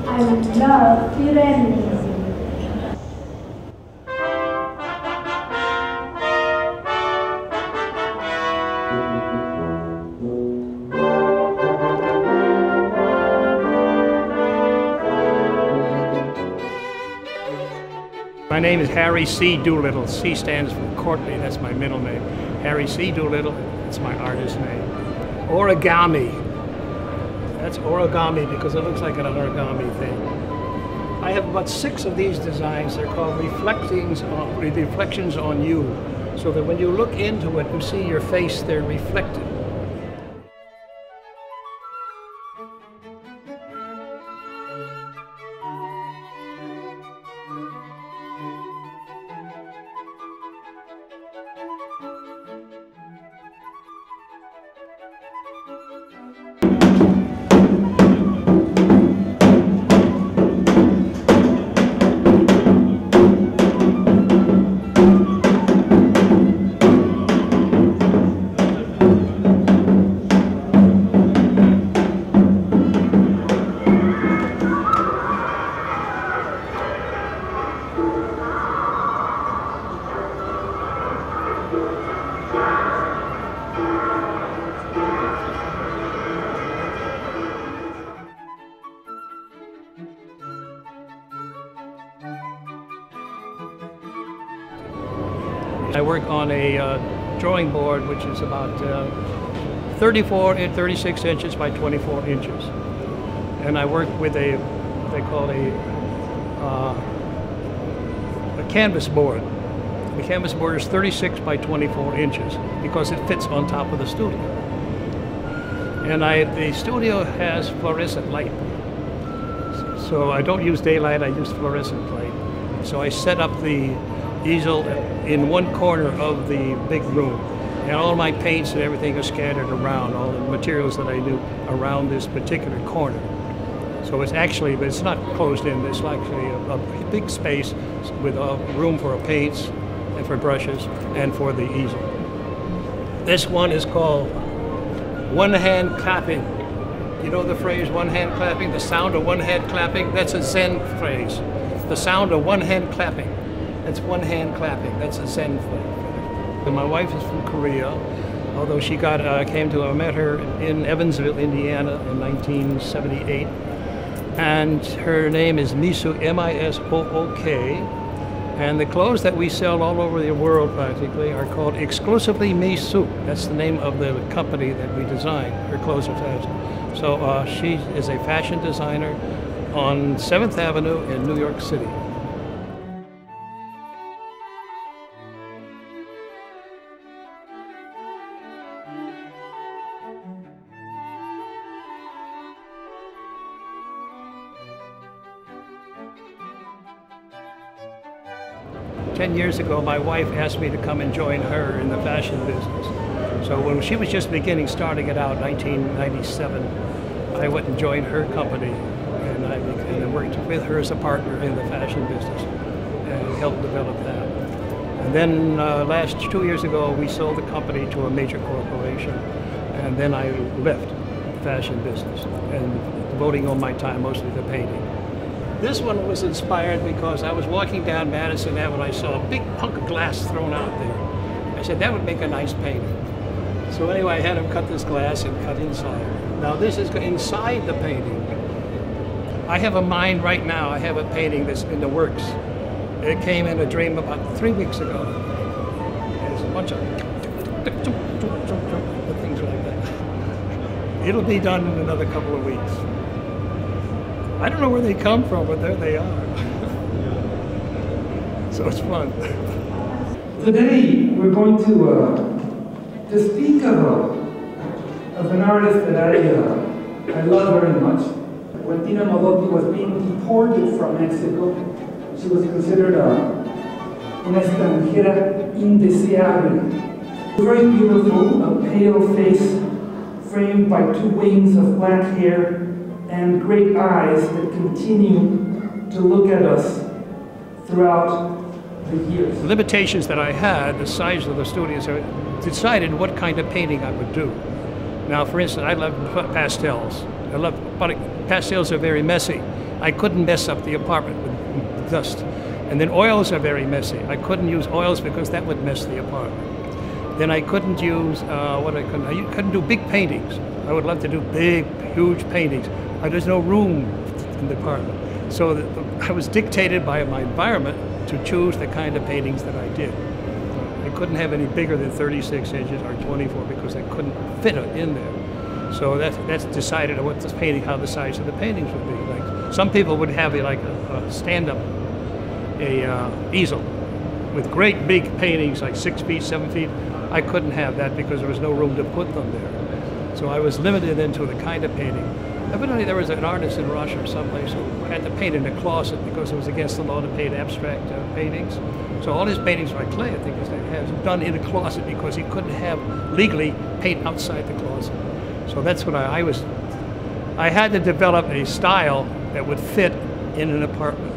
I love Florence. My name is Harry C. Doolittle. C stands for Courtney, that's my middle name. Harry C. Doolittle, that's my artist name. Origami. That's origami because it looks like an origami thing. I have about 6 of these designs. They're called reflections on you, so that when you look into it, you see your face there reflected. I work on a drawing board which is about 34 and 36 inches by 24 inches. And I work with they call a canvas board. The canvas board is 36 by 24 inches because it fits on top of the studio. And the studio has fluorescent light. So I don't use daylight, I use fluorescent light. So I set up the easel in one corner of the big room. And all my paints and everything are scattered around, all the materials that I do around this particular corner. So So it's actually, but it's not closed in. It's actually a big space with room for paints and for brushes and for the easel. This one is called one hand clapping. You know the phrase one hand clapping, the sound of one hand clapping? That's a Zen phrase. The sound of one hand clapping. That's one hand clapping. That's a Zen phrase. And my wife is from Korea, although she I met her in Evansville, Indiana in 1978. And her name is Misook, M-I-S-O-O-K. And the clothes that we sell all over the world practically are called exclusively Misook. That's the name of the company that we design. Her clothes are fashion. So she is a fashion designer on 7th Avenue in New York City. Ten years ago, my wife asked me to come and join her in the fashion business. So when she was just starting it out, 1997, I went and joined her company, and I worked with her as a partner in the fashion business and helped develop that. And then last 2 years ago, we sold the company to a major corporation, and then I left the fashion business and devoting all my time mostly to painting. This one was inspired because I was walking down Madison Avenue and I saw a big hunk of glass thrown out there. I said, that would make a nice painting. So anyway, I had him cut this glass and cut inside. Now this is inside the painting. I have a mind right now, I have a painting that's in the works. It came in a dream about 3 weeks ago. There's a bunch of things like that. It'll be done in another couple of weeks. I don't know where they come from, but there they are. So it's fun. Today we're going to speak of an artist that I love very much. When Tina Modotti was being deported from Mexico, she was considered una extranjera indeseable. Very beautiful, a pale face framed by 2 wings of black hair and great eyes that continue to look at us throughout the years. The limitations that I had, the size of the studios, decided what kind of painting I would do. Now, for instance, I love pastels. Pastels are very messy. I couldn't mess up the apartment with dust. And then oils are very messy. I couldn't use oils because that would mess the apartment. Then I couldn't use, I couldn't do big paintings. I would love to do big, huge paintings. There's no room in the apartment. So I was dictated by my environment to choose the kind of paintings that I did. I couldn't have any bigger than 36 inches or 24 because I couldn't fit it in there. So that's decided on what this painting, how the size of the paintings would be. Like some people would have like a stand-up, easel with great big paintings like 6 feet, 7 feet. I couldn't have that because there was no room to put them there. So I was limited into the kind of painting. Evidently there was an artist in Russia or someplace who had to paint in a closet because it was against the law to paint abstract paintings. So all his paintings by clay, I think, is done in a closet because he couldn't have legally paint outside the closet. So that's what I had to develop a style that would fit in an apartment.